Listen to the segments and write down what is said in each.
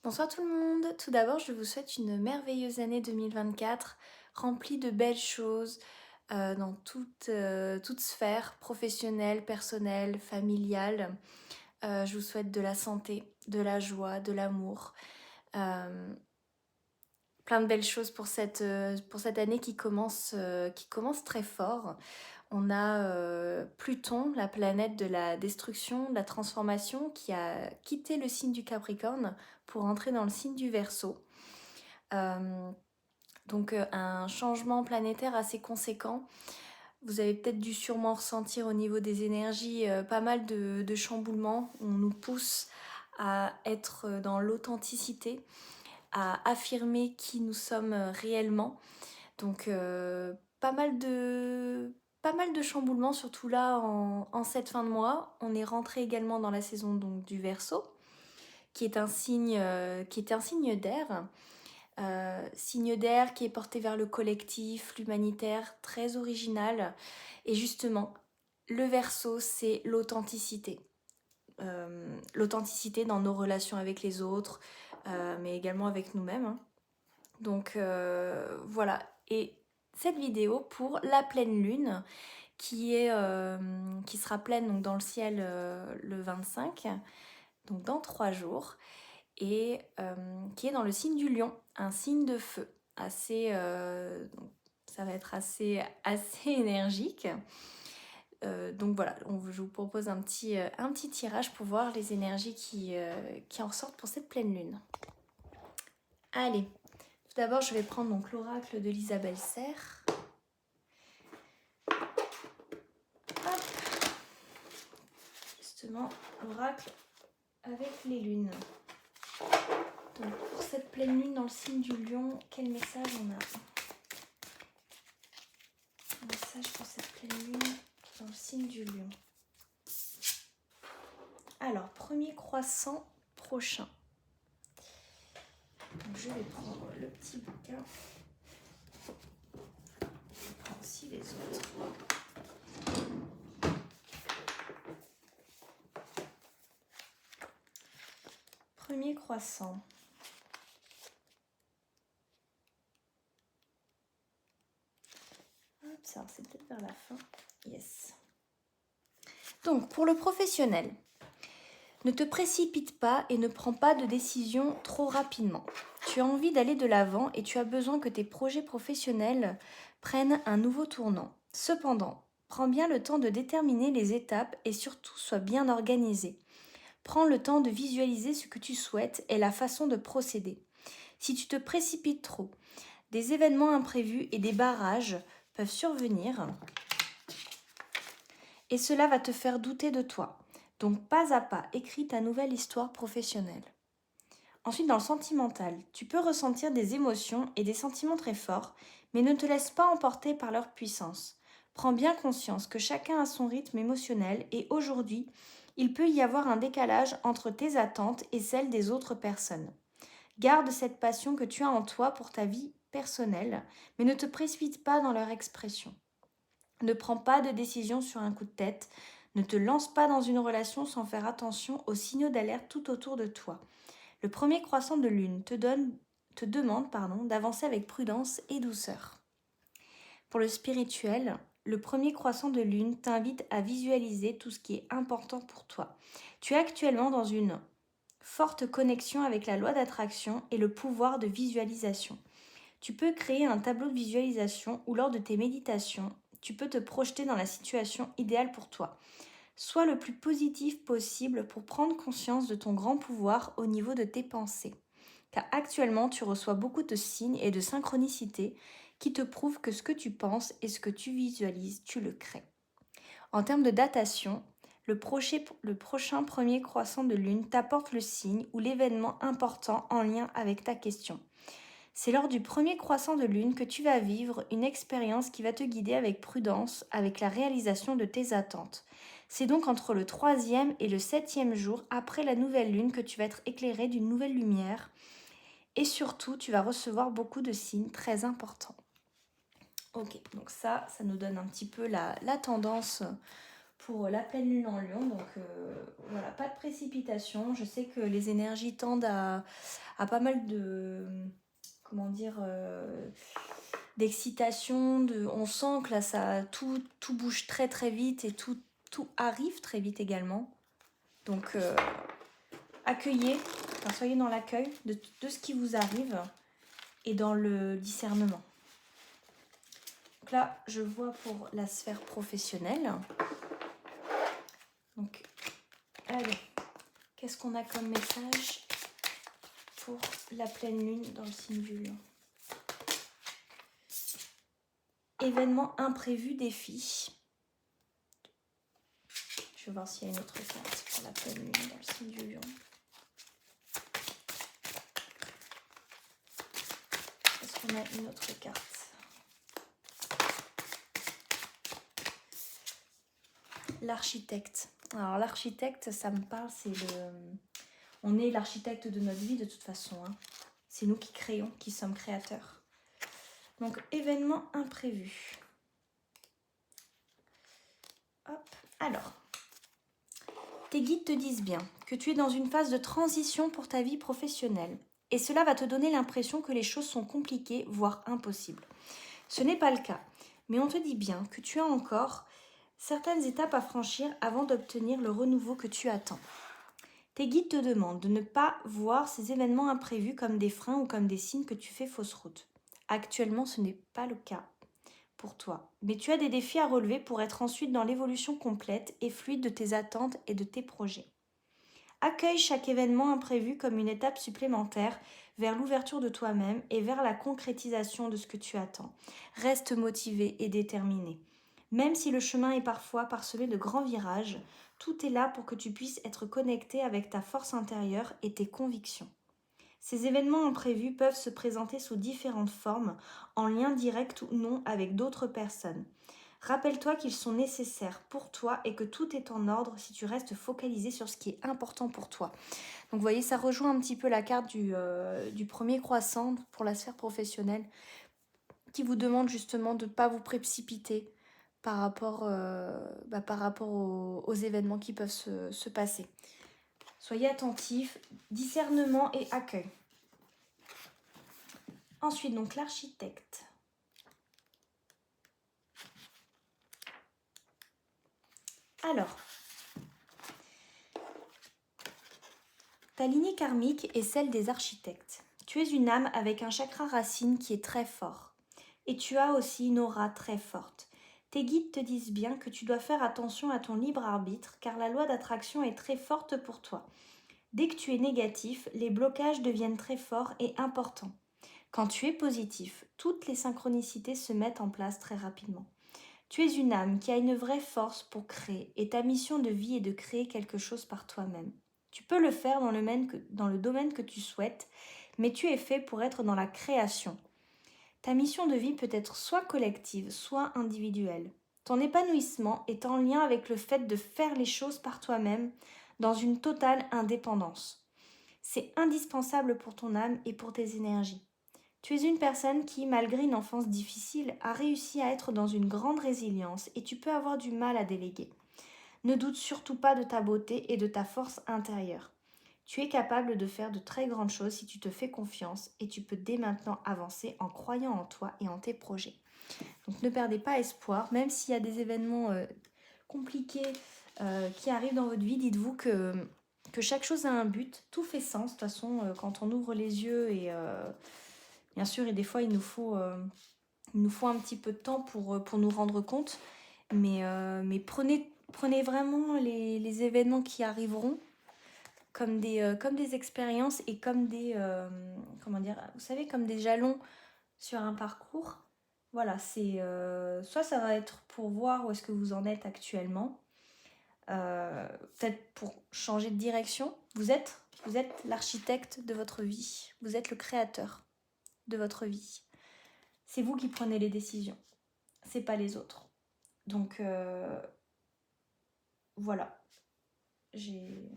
Bonsoir tout le monde. Tout d'abord, je vous souhaite une merveilleuse année 2024, remplie de belles choses dans toute sphère, professionnelle, personnelle, familiale. Je vous souhaite de la santé, de la joie, de l'amour, euh, plein de belles choses pour cette année qui commence très fort. On a Pluton, la planète de la destruction, de la transformation, qui a quitté le signe du Capricorne pour entrer dans le signe du Verseau. Donc un changement planétaire assez conséquent. Vous avez peut-être dû sûrement ressentir au niveau des énergies pas mal de chamboulements. On nous pousse à être dans l'authenticité, à affirmer qui nous sommes réellement. Donc pas mal de chamboulements, surtout là en cette fin de mois. On est rentré également dans la saison donc, du Verseau, qui est un signe d'air. Signe d'air qui est porté vers le collectif, l'humanitaire, très original. Et justement, le Verseau, c'est l'authenticité. L'authenticité dans nos relations avec les autres, mais également avec nous-mêmes, hein. Donc voilà. Et cette vidéo pour la pleine lune, qui sera pleine donc, dans le ciel le 25, donc dans 3 jours, et qui est dans le signe du lion, un signe de feu. Donc, ça va être assez énergique. Donc voilà, je vous propose un petit tirage pour voir les énergies qui en ressortent pour cette pleine lune. Allez, tout d'abord je vais prendre donc l'oracle de l'Isabelle Serre. Hop. Justement, l'oracle avec les lunes. Donc pour cette pleine lune dans le signe du lion, quel message on a? Un message pour cette pleine lune dans le signe du lion. Alors, premier croissant prochain. Donc, je vais prendre le petit bouquin. Je prends aussi les autres. Premier croissant. Hop, ça c'est peut-être vers la fin. Yes. Donc, pour le professionnel, ne te précipite pas et ne prends pas de décision trop rapidement. Tu as envie d'aller de l'avant et tu as besoin que tes projets professionnels prennent un nouveau tournant. Cependant, prends bien le temps de déterminer les étapes et surtout sois bien organisé. Prends le temps de visualiser ce que tu souhaites et la façon de procéder. Si tu te précipites trop, des événements imprévus et des barrages peuvent survenir et cela va te faire douter de toi. Donc pas à pas, écris ta nouvelle histoire professionnelle. Ensuite, dans le sentimental, tu peux ressentir des émotions et des sentiments très forts, mais ne te laisse pas emporter par leur puissance. Prends bien conscience que chacun a son rythme émotionnel et aujourd'hui, il peut y avoir un décalage entre tes attentes et celles des autres personnes. Garde cette passion que tu as en toi pour ta vie personnelle, mais ne te précipite pas dans leur expression. Ne prends pas de décision sur un coup de tête. Ne te lance pas dans une relation sans faire attention aux signaux d'alerte tout autour de toi. Le premier croissant de lune te demande d'avancer avec prudence et douceur. Pour le spirituel, le premier croissant de lune t'invite à visualiser tout ce qui est important pour toi. Tu es actuellement dans une forte connexion avec la loi d'attraction et le pouvoir de visualisation. Tu peux créer un tableau de visualisation ou lors de tes méditations, tu peux te projeter dans la situation idéale pour toi. Sois le plus positif possible pour prendre conscience de ton grand pouvoir au niveau de tes pensées. Car actuellement, tu reçois beaucoup de signes et de synchronicités qui te prouvent que ce que tu penses et ce que tu visualises, tu le crées. En termes de datation, le prochain premier croissant de lune t'apporte le signe ou l'événement important en lien avec ta question. C'est lors du premier croissant de lune que tu vas vivre une expérience qui va te guider avec prudence, avec la réalisation de tes attentes. C'est donc entre le 3e et le 7e jour après la nouvelle lune que tu vas être éclairé d'une nouvelle lumière et surtout tu vas recevoir beaucoup de signes très importants. Ok, donc ça nous donne un petit peu la tendance pour la pleine lune en Lion. Donc voilà, pas de précipitation. Je sais que les énergies tendent à pas mal de, comment dire, d'excitation. On sent que là, tout bouge très très vite et tout arrive très vite également. Donc accueillez, enfin, soyez dans l'accueil de ce qui vous arrive et dans le discernement. Donc là, je vois pour la sphère professionnelle. Donc, allez, qu'est-ce qu'on a comme message pour la pleine lune dans le signe du Lion? Événement imprévu, défi. Je vais voir s'il y a une autre carte pour la pleine lune dans le signe du Lion. Est-ce qu'on a une autre carte? L'architecte. Alors l'architecte, ça me parle, c'est on est l'architecte de notre vie de toute façon. Hein. C'est nous qui créons, qui sommes créateurs. Donc événement imprévu. Hop. Alors, tes guides te disent bien que tu es dans une phase de transition pour ta vie professionnelle. Et cela va te donner l'impression que les choses sont compliquées, voire impossibles. Ce n'est pas le cas. Mais on te dit bien que tu as encore certaines étapes à franchir avant d'obtenir le renouveau que tu attends. Tes guides te demandent de ne pas voir ces événements imprévus comme des freins ou comme des signes que tu fais fausse route. Actuellement, ce n'est pas le cas pour toi, mais tu as des défis à relever pour être ensuite dans l'évolution complète et fluide de tes attentes et de tes projets. Accueille chaque événement imprévu comme une étape supplémentaire vers l'ouverture de toi-même et vers la concrétisation de ce que tu attends. Reste motivé et déterminé. Même si le chemin est parfois parsemé de grands virages, tout est là pour que tu puisses être connecté avec ta force intérieure et tes convictions. Ces événements imprévus peuvent se présenter sous différentes formes, en lien direct ou non avec d'autres personnes. Rappelle-toi qu'ils sont nécessaires pour toi et que tout est en ordre si tu restes focalisé sur ce qui est important pour toi. Donc vous voyez, ça rejoint un petit peu la carte du premier croissant pour la sphère professionnelle qui vous demande justement de ne pas vous précipiter par rapport aux événements qui peuvent se passer. Soyez attentifs, discernement et accueil. Ensuite, donc l'architecte. Alors, ta lignée karmique est celle des architectes. Tu es une âme avec un chakra racine qui est très fort. Et tu as aussi une aura très forte. Tes guides te disent bien que tu dois faire attention à ton libre arbitre car la loi d'attraction est très forte pour toi. Dès que tu es négatif, les blocages deviennent très forts et importants. Quand tu es positif, toutes les synchronicités se mettent en place très rapidement. Tu es une âme qui a une vraie force pour créer et ta mission de vie est de créer quelque chose par toi-même. Tu peux le faire dans le domaine que tu souhaites, mais tu es fait pour être dans la création. Ta mission de vie peut être soit collective, soit individuelle. Ton épanouissement est en lien avec le fait de faire les choses par toi-même dans une totale indépendance. C'est indispensable pour ton âme et pour tes énergies. Tu es une personne qui, malgré une enfance difficile, a réussi à être dans une grande résilience et tu peux avoir du mal à déléguer. Ne doute surtout pas de ta beauté et de ta force intérieure. Tu es capable de faire de très grandes choses si tu te fais confiance et tu peux dès maintenant avancer en croyant en toi et en tes projets. Donc ne perdez pas espoir, même s'il y a des événements compliqués qui arrivent dans votre vie, dites-vous que chaque chose a un but, tout fait sens. De toute façon, quand on ouvre les yeux et bien sûr, et des fois il nous faut un petit peu de temps pour nous rendre compte, mais prenez vraiment les événements qui arriveront comme des expériences et comme des vous savez, comme des jalons sur un parcours. Voilà, c'est soit ça va être pour voir où est-ce que vous en êtes actuellement, peut-être pour changer de direction. Vous êtes l'architecte de votre vie, vous êtes le créateur de votre vie. C'est vous qui prenez les décisions, c'est pas les autres. Donc voilà, j'ai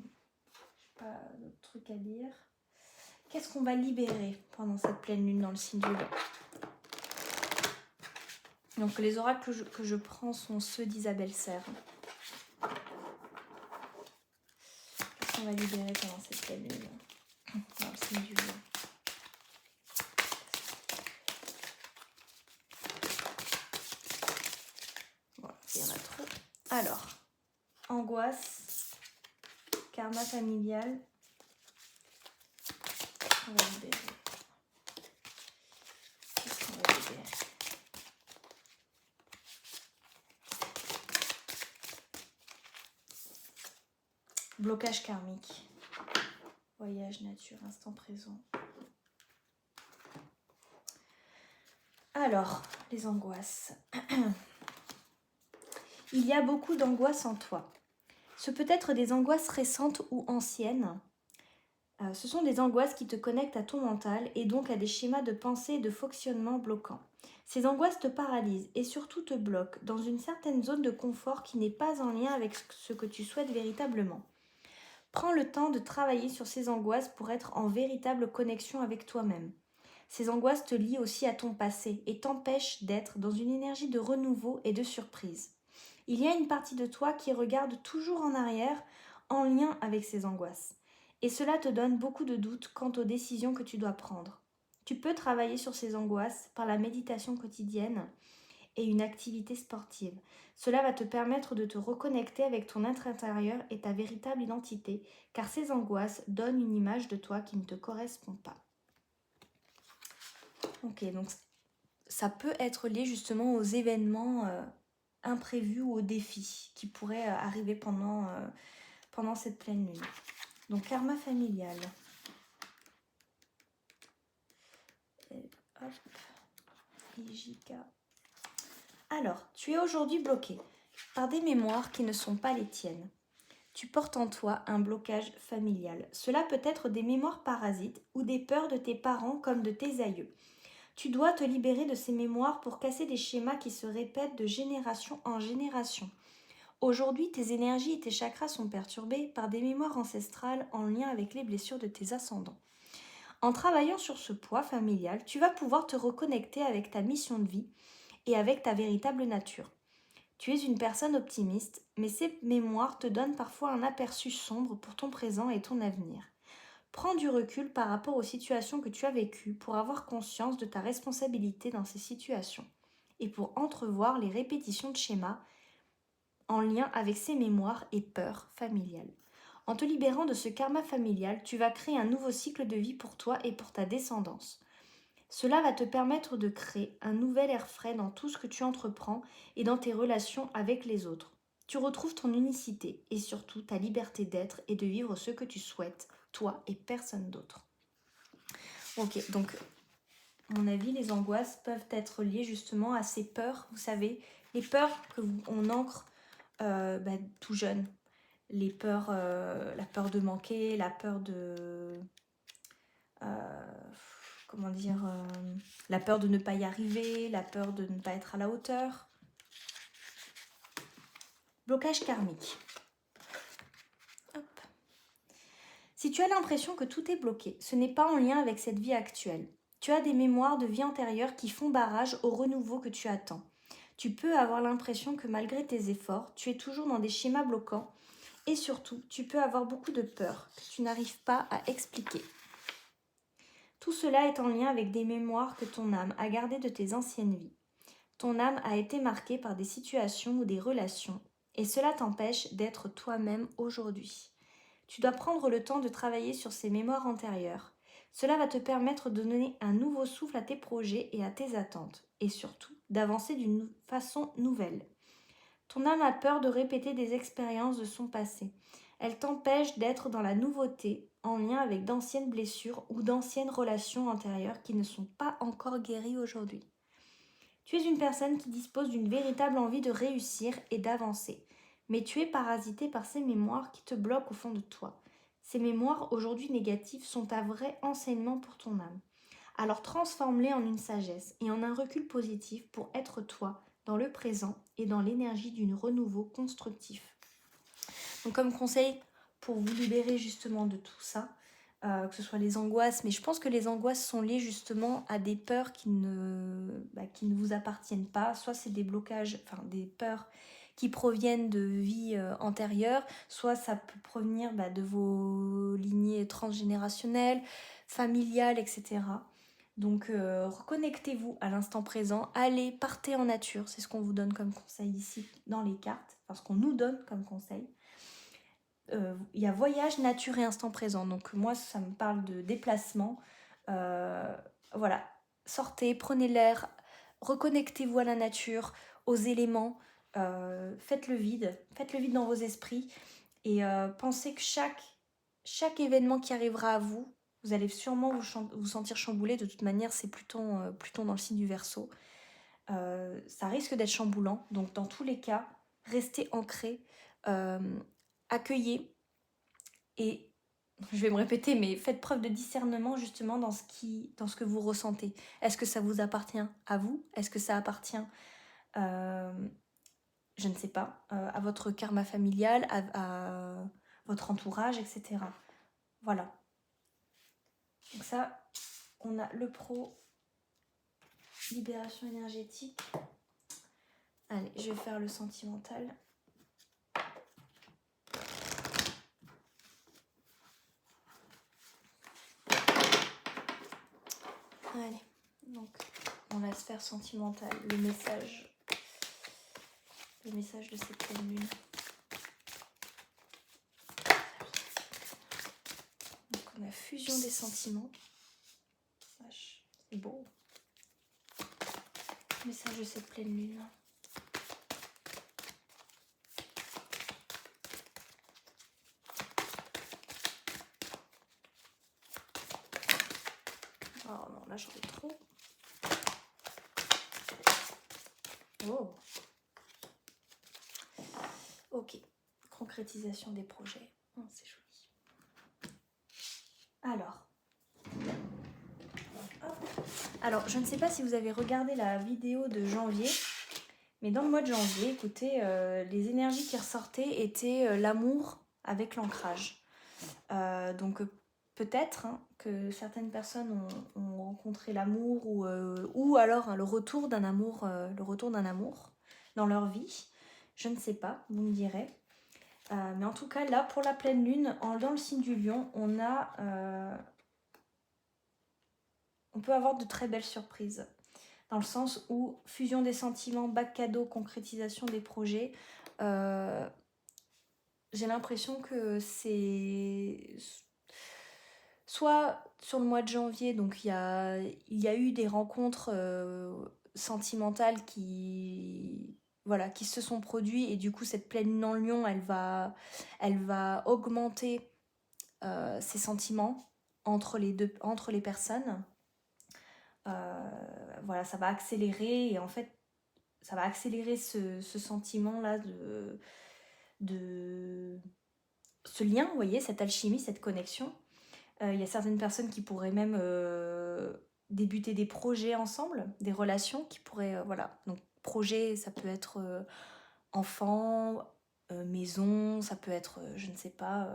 pas d'autres trucs à dire. Qu'est-ce qu'on va libérer pendant cette pleine lune dans le signe du Lion? Donc les oracles que je prends sont ceux d'Isabelle Serre. On va libérer pendant cette pleine lune. Alors, c'est du lion. Voilà, il y en a trop. Alors, angoisse, karma familial. On va libérer. Qu'est-ce qu'on va libérer? Blocage karmique. Voyage, nature, instant présent. Alors, les angoisses. Il y a beaucoup d'angoisses en toi. Ce peut être des angoisses récentes ou anciennes. Ce sont des angoisses qui te connectent à ton mental et donc à des schémas de pensée et de fonctionnement bloquants. Ces angoisses te paralysent et surtout te bloquent dans une certaine zone de confort qui n'est pas en lien avec ce que tu souhaites véritablement. Prends le temps de travailler sur ces angoisses pour être en véritable connexion avec toi-même. Ces angoisses te lient aussi à ton passé et t'empêchent d'être dans une énergie de renouveau et de surprise. Il y a une partie de toi qui regarde toujours en arrière en lien avec ces angoisses. Et cela te donne beaucoup de doutes quant aux décisions que tu dois prendre. Tu peux travailler sur ces angoisses par la méditation quotidienne et une activité sportive. Cela va te permettre de te reconnecter avec ton être intérieur et ta véritable identité, car ces angoisses donnent une image de toi qui ne te correspond pas. Ok, donc ça peut être lié justement aux événements imprévus ou aux défis qui pourraient arriver pendant cette pleine lune. Donc karma familial. Et hop, Ijika. Alors, tu es aujourd'hui bloqué par des mémoires qui ne sont pas les tiennes. Tu portes en toi un blocage familial. Cela peut être des mémoires parasites ou des peurs de tes parents comme de tes aïeux. Tu dois te libérer de ces mémoires pour casser des schémas qui se répètent de génération en génération. Aujourd'hui, tes énergies et tes chakras sont perturbés par des mémoires ancestrales en lien avec les blessures de tes ascendants. En travaillant sur ce poids familial, tu vas pouvoir te reconnecter avec ta mission de vie et avec ta véritable nature. Tu es une personne optimiste, mais ces mémoires te donnent parfois un aperçu sombre pour ton présent et ton avenir. Prends du recul par rapport aux situations que tu as vécues pour avoir conscience de ta responsabilité dans ces situations et pour entrevoir les répétitions de schémas en lien avec ces mémoires et peurs familiales. En te libérant de ce karma familial, tu vas créer un nouveau cycle de vie pour toi et pour ta descendance. Cela va te permettre de créer un nouvel air frais dans tout ce que tu entreprends et dans tes relations avec les autres. Tu retrouves ton unicité et surtout ta liberté d'être et de vivre ce que tu souhaites, toi et personne d'autre. Ok, donc à mon avis, les angoisses peuvent être liées justement à ces peurs, vous savez, les peurs qu'on ancre tout jeune. Les peurs, la peur de manquer, la peur de... la peur de ne pas y arriver, la peur de ne pas être à la hauteur. Blocage karmique. Hop. Si tu as l'impression que tout est bloqué, ce n'est pas en lien avec cette vie actuelle. Tu as des mémoires de vie antérieure qui font barrage au renouveau que tu attends. Tu peux avoir l'impression que malgré tes efforts, tu es toujours dans des schémas bloquants et surtout, tu peux avoir beaucoup de peur que tu n'arrives pas à expliquer. Tout cela est en lien avec des mémoires que ton âme a gardées de tes anciennes vies. Ton âme a été marquée par des situations ou des relations et cela t'empêche d'être toi-même aujourd'hui. Tu dois prendre le temps de travailler sur ces mémoires antérieures. Cela va te permettre de donner un nouveau souffle à tes projets et à tes attentes et surtout d'avancer d'une façon nouvelle. Ton âme a peur de répéter des expériences de son passé. Elle t'empêche d'être dans la nouveauté en lien avec d'anciennes blessures ou d'anciennes relations antérieures qui ne sont pas encore guéries aujourd'hui. Tu es une personne qui dispose d'une véritable envie de réussir et d'avancer, mais tu es parasité par ces mémoires qui te bloquent au fond de toi. Ces mémoires aujourd'hui négatives sont un vrai enseignement pour ton âme. Alors transforme-les en une sagesse et en un recul positif pour être toi dans le présent et dans l'énergie d'un renouveau constructif. Donc comme conseil pour vous libérer justement de tout ça, que ce soit les angoisses, mais je pense que les angoisses sont liées justement à des peurs qui ne vous appartiennent pas, soit c'est des blocages, enfin des peurs qui proviennent de vies antérieures, soit ça peut provenir de vos lignées transgénérationnelles, familiales, etc. Donc reconnectez-vous à l'instant présent, allez, partez en nature, c'est ce qu'on vous donne comme conseil ici dans les cartes, parce qu'on nous donne comme conseil. Il y a voyage, nature et instant présent, donc moi ça me parle de déplacement. Voilà, sortez, prenez l'air, reconnectez-vous à la nature, aux éléments, faites le vide dans vos esprits et pensez que chaque événement qui arrivera à vous, vous allez sûrement vous sentir chamboulé. De toute manière, c'est Pluton dans le signe du Verseau. Ça risque d'être chamboulant. Donc, dans tous les cas, restez ancrés, accueillez et, je vais me répéter, mais faites preuve de discernement justement dans ce que vous ressentez. Est-ce que ça vous appartient à vous? Est-ce que ça appartient, je ne sais pas, à votre karma familial, à votre entourage, etc. Voilà. Donc ça, on a le pro, libération énergétique. Allez, je vais faire le sentimental. Allez, donc on la sphère sentimentale, le message de cette pleine lune. Donc on a fusion des sentiments. C'est beau. Message de cette pleine lune. Oh non, là j'en ai trop. Oh. Ok. Concrétisation des projets. Oh, c'est joli. Alors, je ne sais pas si vous avez regardé la vidéo de janvier, mais dans le mois de janvier, écoutez, les énergies qui ressortaient étaient l'amour avec l'ancrage. Donc peut-être que certaines personnes ont rencontré l'amour ou alors le retour d'un amour dans leur vie. Je ne sais pas, vous me direz. Mais en tout cas, là, pour la pleine lune, dans le signe du lion, on peut avoir de très belles surprises. Dans le sens où fusion des sentiments, bac cadeau, concrétisation des projets. J'ai l'impression que c'est soit sur le mois de janvier, donc il y a eu des rencontres sentimentales qui se sont produites, et du coup cette pleine lune en lion, elle va augmenter ces sentiments entre les personnes. Voilà, ça va accélérer, et en fait ça va accélérer ce sentiment là de ce lien, vous voyez, cette alchimie, cette connexion. Il y a certaines personnes qui pourraient même débuter des projets ensemble, des relations qui pourraient, voilà. Donc projet, ça peut être enfant, maison, ça peut être, je ne sais pas,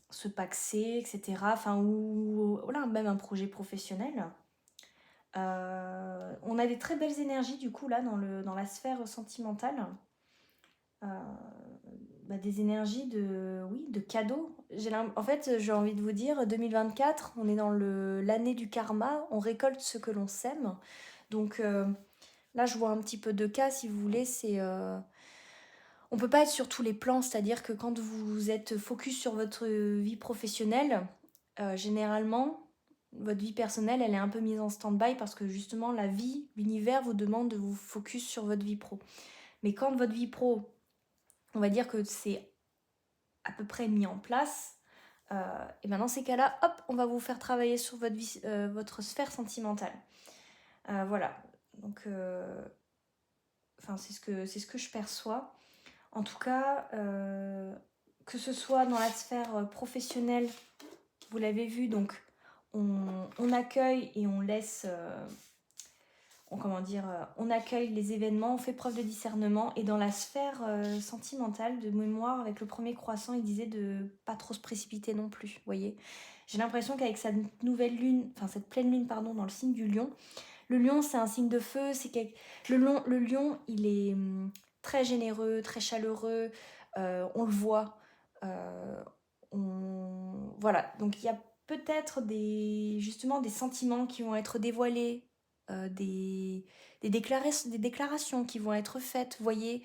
se paxer, etc. Enfin, ou voilà, même un projet professionnel. On a des très belles énergies du coup là dans la sphère sentimentale. Des énergies de cadeaux. En fait, j'ai envie de vous dire, 2024, on est dans l'année du karma, on récolte ce que l'on sème. Donc là, je vois un petit peu de cas, si vous voulez, on peut pas être sur tous les plans, c'est-à-dire que quand vous êtes focus sur votre vie professionnelle, généralement, votre vie personnelle, elle est un peu mise en stand-by parce que justement, la vie, l'univers vous demande de vous focus sur votre vie pro. Mais quand votre vie pro, on va dire que c'est à peu près mis en place, et bien dans ces cas-là, hop, on va vous faire travailler sur votre sphère sentimentale. Voilà, donc c'est ce que je perçois. En tout cas, que ce soit dans la sphère professionnelle, vous l'avez vu, donc on accueille et on laisse... on accueille les événements, on fait preuve de discernement. Et dans la sphère sentimentale, de mémoire, avec le premier croissant, il disait de pas trop se précipiter non plus, vous voyez. J'ai l'impression qu'avec cette pleine lune, pardon, dans le signe du lion, le lion, c'est un signe de feu, le lion, il est très généreux, très chaleureux, on le voit. euh, Voilà, donc il y a peut-être justement des sentiments qui vont être dévoilés, des déclarations qui vont être faites, vous voyez,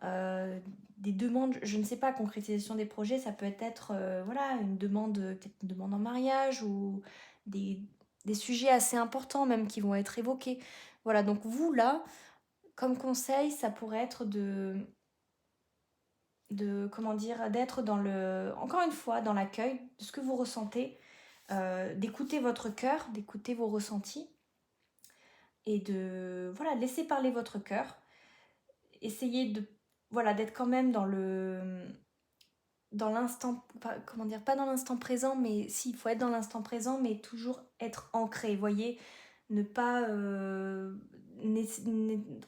des demandes, je ne sais pas, concrétisation des projets, ça peut être voilà, une demande, peut-être une demande en mariage ou des, des sujets assez importants même qui vont être évoqués. Voilà, donc vous là, comme conseil, ça pourrait être comment dire, d'être encore une fois, dans l'accueil de ce que vous ressentez, d'écouter votre cœur, d'écouter vos ressentis et voilà, laisser parler votre cœur. Essayez voilà, d'être quand même dans l'instant, comment dire, pas dans l'instant présent, mais si, il faut être dans l'instant présent, mais toujours être ancré, vous voyez, ne pas,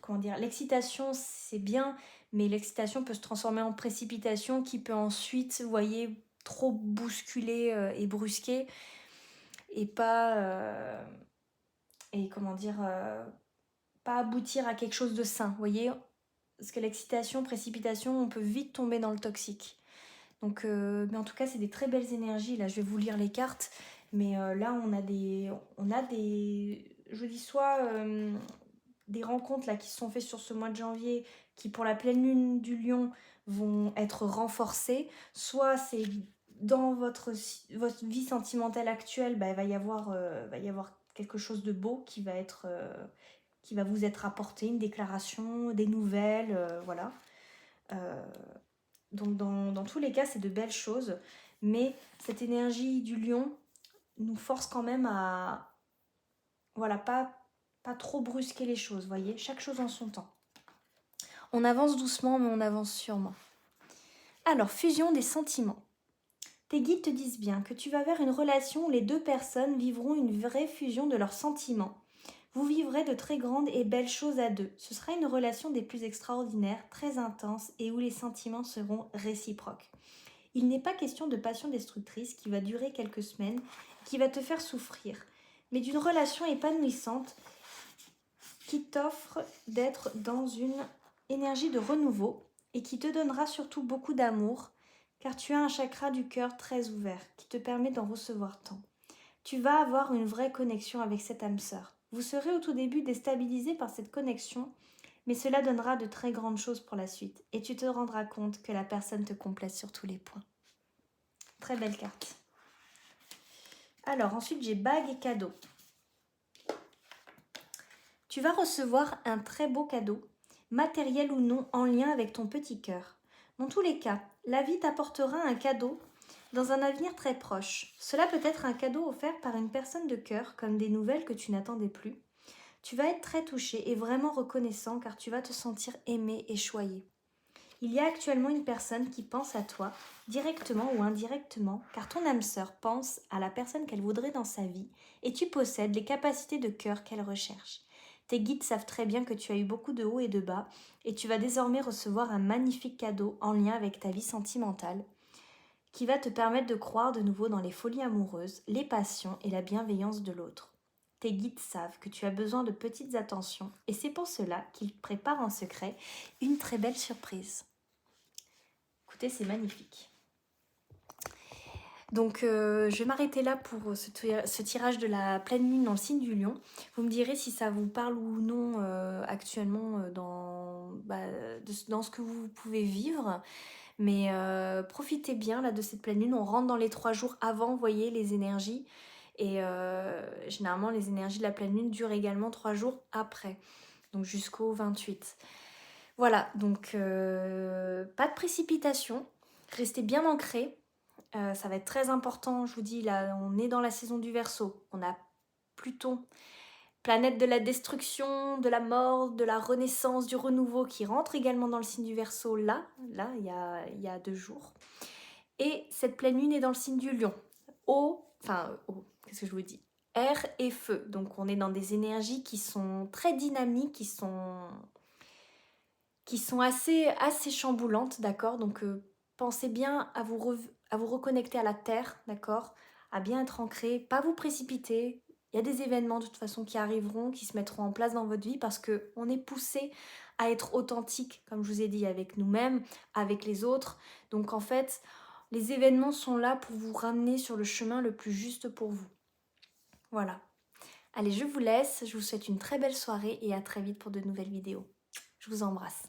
comment dire, l'excitation c'est bien, mais l'excitation peut se transformer en précipitation qui peut ensuite, vous voyez, trop bousculer et brusquer et pas, et comment dire, pas aboutir à quelque chose de sain, vous voyez, parce que l'excitation, précipitation, on peut vite tomber dans le toxique. Donc, mais en tout cas, c'est des très belles énergies. Là, je vais vous lire les cartes. Mais là, je dis soit des rencontres là, qui se sont faites sur ce mois de janvier, qui pour la pleine lune du lion vont être renforcées. Soit c'est dans votre vie sentimentale actuelle, bah, il va y avoir quelque chose de beau qui va vous être apporté, une déclaration, des nouvelles, voilà. Euh, donc dans tous les cas, c'est de belles choses, mais cette énergie du lion nous force quand même à, voilà, pas trop brusquer les choses, voyez, chaque chose en son temps. On avance doucement, mais on avance sûrement. Alors, fusion des sentiments. Tes guides te disent bien que tu vas vers une relation où les deux personnes vivront une vraie fusion de leurs sentiments. Vous vivrez de très grandes et belles choses à deux. Ce sera une relation des plus extraordinaires, très intense et où les sentiments seront réciproques. Il n'est pas question de passion destructrice qui va durer quelques semaines, qui va te faire souffrir, mais d'une relation épanouissante qui t'offre d'être dans une énergie de renouveau et qui te donnera surtout beaucoup d'amour, car tu as un chakra du cœur très ouvert qui te permet d'en recevoir tant. Tu vas avoir une vraie connexion avec cette âme sœur. Vous serez au tout début déstabilisé par cette connexion, mais cela donnera de très grandes choses pour la suite et tu te rendras compte que la personne te complète sur tous les points. Très belle carte. Alors ensuite j'ai bague et cadeau. Tu vas recevoir un très beau cadeau, matériel ou non, en lien avec ton petit cœur. Dans tous les cas, la vie t'apportera un cadeau dans un avenir très proche. Cela peut être un cadeau offert par une personne de cœur, comme des nouvelles que tu n'attendais plus. Tu vas être très touché et vraiment reconnaissant car tu vas te sentir aimé et choyé. Il y a actuellement une personne qui pense à toi, directement ou indirectement, car ton âme sœur pense à la personne qu'elle voudrait dans sa vie et tu possèdes les capacités de cœur qu'elle recherche. Tes guides savent très bien que tu as eu beaucoup de hauts et de bas et tu vas désormais recevoir un magnifique cadeau en lien avec ta vie sentimentale qui va te permettre de croire de nouveau dans les folies amoureuses, les passions et la bienveillance de l'autre. Tes guides savent que tu as besoin de petites attentions et c'est pour cela qu'ils préparent en secret une très belle surprise. Écoutez, c'est magnifique. Donc, je vais m'arrêter là pour ce tirage de la pleine lune dans le signe du lion. Vous me direz si ça vous parle ou non actuellement dans ce que vous pouvez vivre. Mais profitez bien là, de cette pleine lune. On rentre dans les 3 jours avant, vous voyez, les énergies. Et généralement, les énergies de la pleine lune durent également 3 jours après. Donc jusqu'au 28. Voilà, donc pas de précipitation. Restez bien ancrés. Ça va être très important, je vous dis, là, on est dans la saison du Verseau. On a Pluton, planète de la destruction, de la mort, de la renaissance, du renouveau, qui rentre également dans le signe du Verseau, là, il y a 2 jours. Et cette pleine lune est dans le signe du Lion. Qu'est-ce que je vous dis? Air et feu. Donc on est dans des énergies qui sont très dynamiques, qui sont assez chamboulantes, d'accord? Donc pensez bien à vous reconnecter à la terre, d'accord? À bien être ancré, pas vous précipiter. Il y a des événements de toute façon qui arriveront, qui se mettront en place dans votre vie parce qu'on est poussé à être authentique, comme je vous ai dit, avec nous-mêmes, avec les autres. Donc en fait, les événements sont là pour vous ramener sur le chemin le plus juste pour vous. Voilà. Allez, je vous laisse, je vous souhaite une très belle soirée et à très vite pour de nouvelles vidéos. Je vous embrasse.